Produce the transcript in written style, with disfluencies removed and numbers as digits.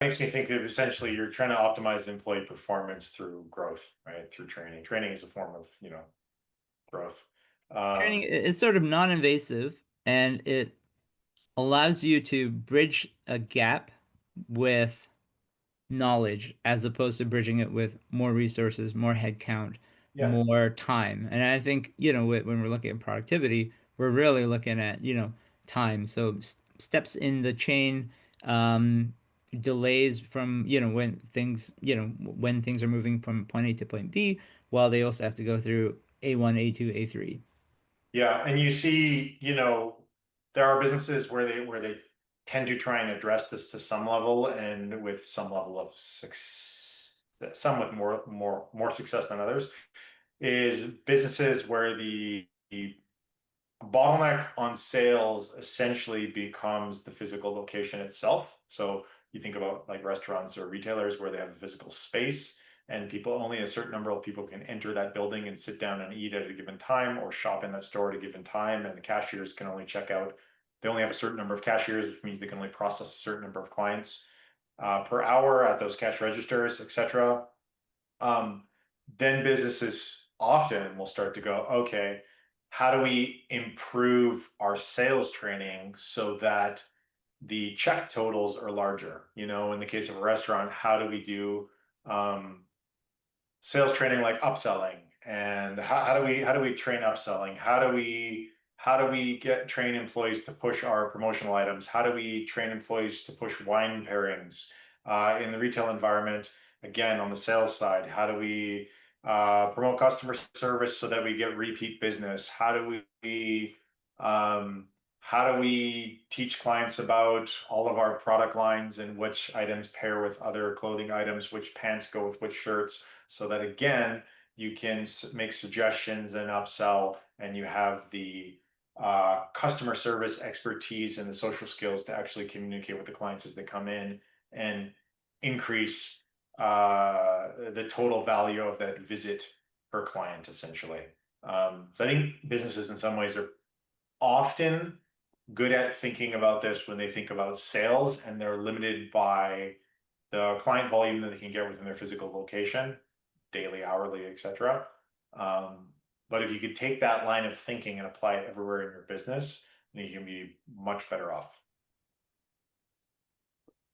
makes me think of essentially you're trying to optimize employee performance through growth, right? Through training. Training is a form of, growth. Training Um, is sort of non-invasive, and it allows you to bridge a gap with knowledge as opposed to bridging it with more resources, more headcount, yeah. more time. And I think, when we're looking at productivity, we're really looking at, time. So steps in the chain, um, delays from, when things are moving from point A to point B, while they also have to go through A1, A2, A3. Yeah, and you see, there are businesses where they tend to try and address this to some level and with some level of success, some with more success than others, is businesses where the bottleneck on sales essentially becomes the physical location itself. So you think about like restaurants or retailers where they have a physical space and people only a certain number of people can enter that building and sit down and eat at a given time or shop in that store at a given time. And the cashiers can only check out. They only have a certain number of cashiers, which means they can only process a certain number of clients per hour at those cash registers, etc. um, then businesses often will start to go, okay, how do we improve our sales training so that the check totals are larger? In the case of a restaurant, how do we do um, sales training like upselling? And how do we train upselling? How do we get train employees to push our promotional items? How do we train employees to push wine pairings in the retail environment? Again, on the sales side, how do we promote customer service so that we get repeat business? Um, how do we teach clients about all of our product lines and which items pair with other clothing items, which pants go with which shirts, so that again, you can make suggestions and upsell, and you have the customer service expertise and the social skills to actually communicate with the clients as they come in and increase the total value of that visit per client, essentially. So I think businesses in some ways are often good at thinking about this when they think about sales, and they're limited by the client volume that they can get within their physical location, daily, hourly, etc. But if you could take that line of thinking and apply it everywhere in your business, then you can be much better off.